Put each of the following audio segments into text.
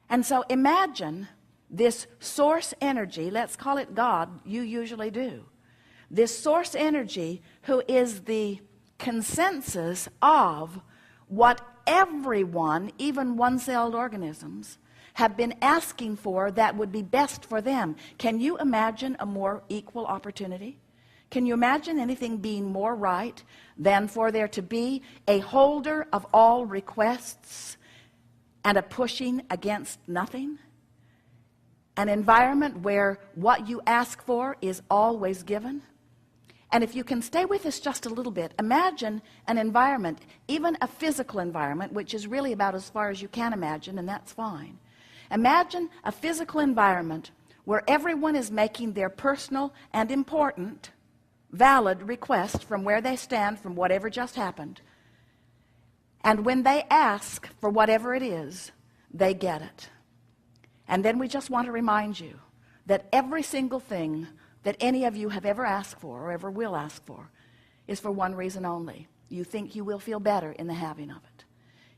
And so imagine this source energy, let's call it God, you usually do. This source energy who is the consensus of what everyone, even one-celled organisms, have been asking for that would be best for them. Can you imagine a more equal opportunity? Can you imagine anything being more right than for there to be a holder of all requests and a pushing against nothing? An environment where what you ask for is always given. And if you can stay with us just a little bit, imagine an environment, even a physical environment, which is really about as far as you can imagine, and that's fine. Imagine a physical environment where everyone is making their personal and important, valid request from where they stand, from whatever just happened. And when they ask for whatever it is, they get it. And then we just want to remind you that every single thing that any of you have ever asked for or ever will ask for is for one reason only. You think you will feel better in the having of it.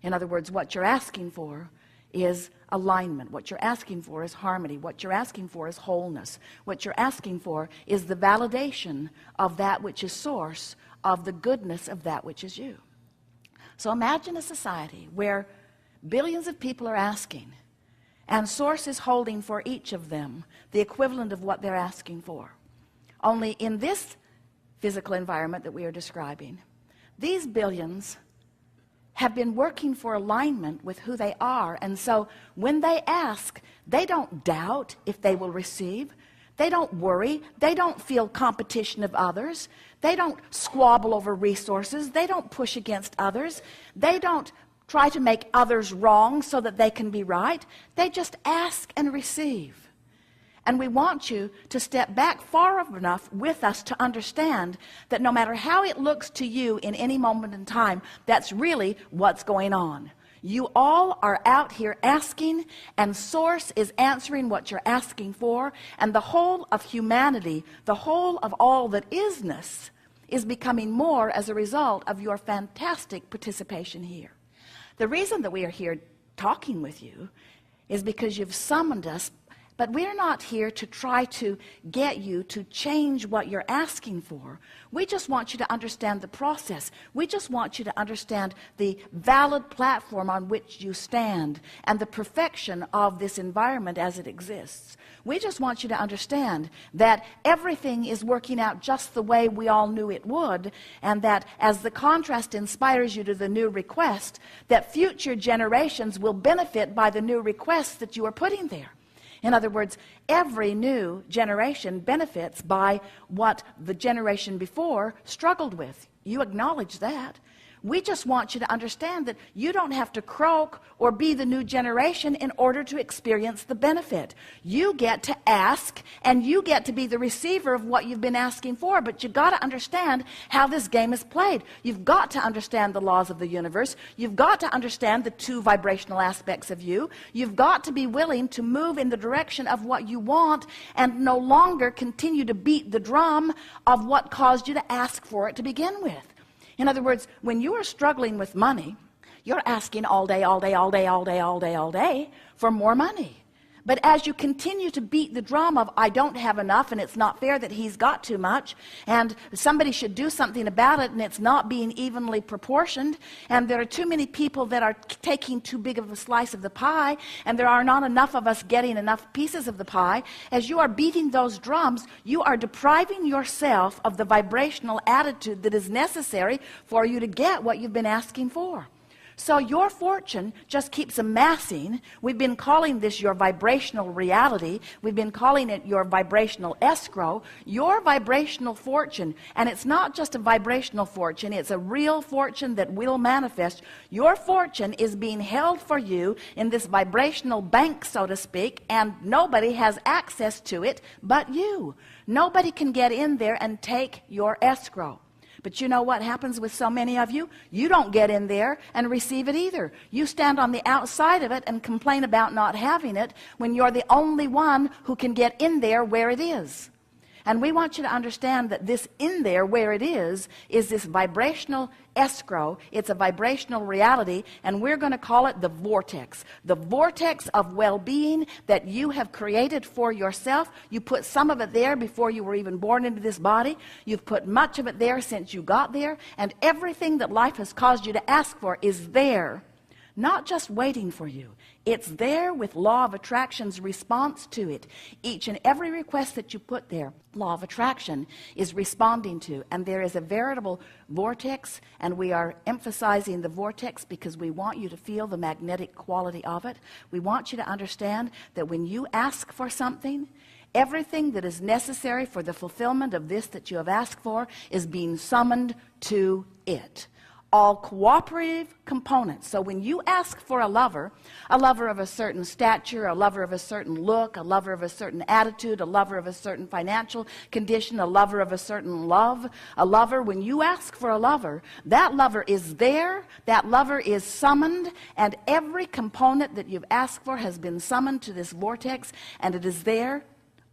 In other words, what you're asking for is alignment. What you're asking for is harmony. What you're asking for is wholeness. What you're asking for is the validation of that which is source of the goodness of that which is you. So imagine a society where billions of people are asking, and source is holding for each of them the equivalent of what they're asking for. Only in this physical environment that we are describing, these billions have been working for alignment with who they are. And so when they ask, they don't doubt if they will receive. They don't worry. They don't feel competition of others. They don't squabble over resources. They don't push against others. They don't try to make others wrong so that they can be right. They just ask and receive. And we want you to step back far enough with us to understand that no matter how it looks to you in any moment in time, that's really what's going on. You all are out here asking, and source is answering what you're asking for, and the whole of humanity, the whole of all that isness, is becoming more as a result of your fantastic participation here. The reason that we are here talking with you is because you've summoned us, but we're not here to try to get you to change what you're asking for. We just want you to understand the process. We just want you to understand the valid platform on which you stand and the perfection of this environment as it exists. We just want you to understand that everything is working out just the way we all knew it would, and that as the contrast inspires you to the new request, that future generations will benefit by the new requests that you are putting there. In other words, every new generation benefits by what the generation before struggled with. You acknowledge that. We just want you to understand that you don't have to croak or be the new generation in order to experience the benefit. You get to ask, and you get to be the receiver of what you've been asking for, but you've got to understand how this game is played. You've got to understand the laws of the universe. You've got to understand the two vibrational aspects of you. You've got to be willing to move in the direction of what you want and no longer continue to beat the drum of what caused you to ask for it to begin with. In other words, when you are struggling with money, you're asking all day, all day, all day, all day, all day, all day for more money. But as you continue to beat the drum of, I don't have enough, and it's not fair that he's got too much, and somebody should do something about it, and it's not being evenly proportioned, and there are too many people that are taking too big of a slice of the pie, and there are not enough of us getting enough pieces of the pie, as you are beating those drums, you are depriving yourself of the vibrational attitude that is necessary for you to get what you've been asking for. So your fortune just keeps amassing. We've been calling this your vibrational reality. We've been calling it your vibrational escrow. Your vibrational fortune, and it's not just a vibrational fortune, it's a real fortune that will manifest. Your fortune is being held for you in this vibrational bank, so to speak, and nobody has access to it but you. Nobody can get in there and take your escrow. But you know what happens with so many of you? You don't get in there and receive it either. You stand on the outside of it and complain about not having it when you're the only one who can get in there where it is. And we want you to understand that this in there, where it is this vibrational escrow. It's a vibrational reality, and we're going to call it the vortex. The vortex of well-being that you have created for yourself. You put some of it there before you were even born into this body. You've put much of it there since you got there, and everything that life has caused you to ask for is there, not just waiting for you. It's there with law of attraction's response to it. Each and every request that you put there, law of attraction is responding to. And there is a veritable vortex, and we are emphasizing the vortex because we want you to feel the magnetic quality of it. We want you to understand that when you ask for something, everything that is necessary for the fulfillment of this that you have asked for is being summoned to it. All cooperative components. So when you ask for a lover of a certain stature, a lover of a certain look, a lover of a certain attitude, a lover of a certain financial condition, a lover of a certain love, a lover, when you ask for a lover, that lover is there, that lover is summoned, and every component that you've asked for has been summoned to this vortex, and it is there.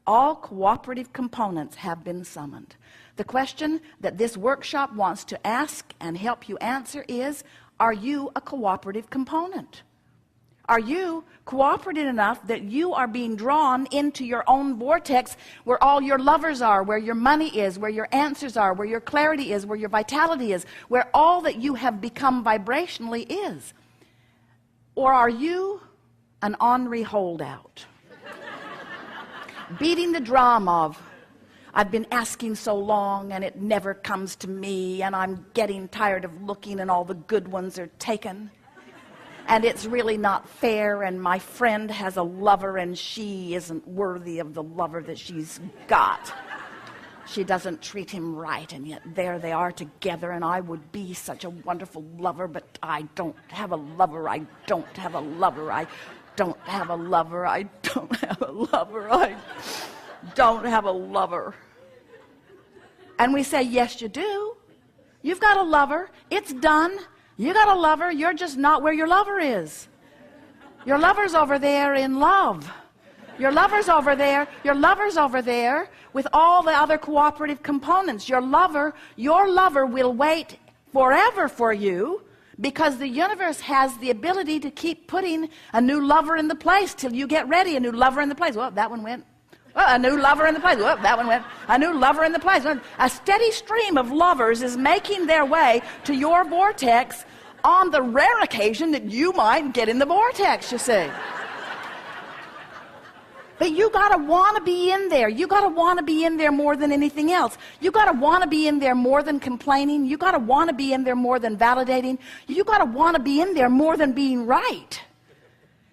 All cooperative components have been summoned. The question that this workshop wants to ask and help you answer is, are you a cooperative component? Are you cooperative enough that you are being drawn into your own vortex where all your lovers are, where your money is, where your answers are, where your clarity is, where your vitality is, where all that you have become vibrationally is? Or are you an ornery holdout? Beating the drum of, I've been asking so long and it never comes to me, and I'm getting tired of looking and all the good ones are taken, and it's really not fair, and my friend has a lover and she isn't worthy of the lover that she's got. She doesn't treat him right, and yet there they are together, and I would be such a wonderful lover, but I don't have a lover. I don't have a lover. I don't have a lover. I don't have a lover. I don't have a lover. And we say, yes, you do. You've got a lover. It's done. You got a lover. You're just not where your lover is. Your lover's over there in love. Your lover's over there. Your lover's over there with all the other cooperative components. Your lover will wait forever for you, because the universe has the ability to keep putting a new lover in the place till you get ready. A new lover in the place. Well, that one went. Well, a new lover in the place. Well, that one went. A new lover in the place. A steady stream of lovers is making their way to your vortex on the rare occasion that you might get in the vortex, you see. But you gotta want to be in there. You gotta want to be in there more than anything else. You gotta want to be in there more than complaining. You gotta want to be in there more than validating. You gotta want to be in there more than being right.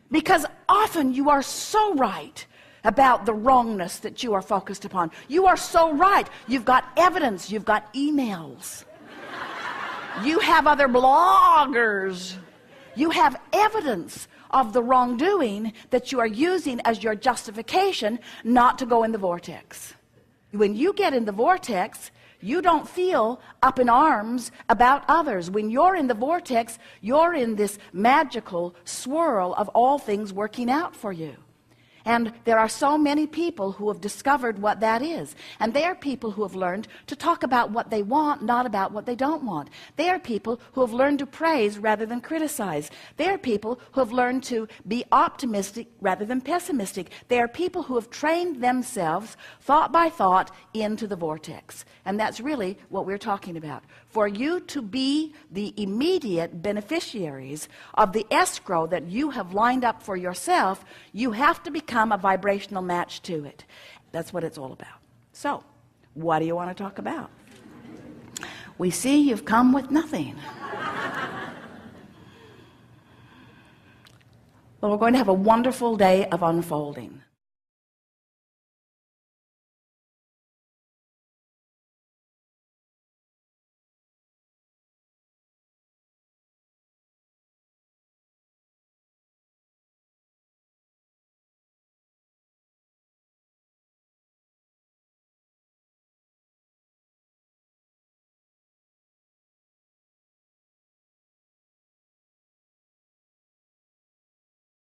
Because often you are so right about the wrongness that you are focused upon. You are so right. You've got evidence. You've got emails. You have other bloggers. You have evidence of the wrongdoing that you are using as your justification not to go in the vortex. When you get in the vortex, you don't feel up in arms about others. When you're in the vortex, you're in this magical swirl of all things working out for you. And there are so many people who have discovered what that is. And they are people who have learned to talk about what they want, not about what they don't want. They are people who have learned to praise rather than criticize. They are people who have learned to be optimistic rather than pessimistic. They are people who have trained themselves, thought by thought, into the vortex. And that's really what we're talking about. For you to be the immediate beneficiaries of the escrow that you have lined up for yourself, you have to become a vibrational match to it. That's what it's all about. So, what do you want to talk about? We see you've come with nothing. Well, we're going to have a wonderful day of unfolding.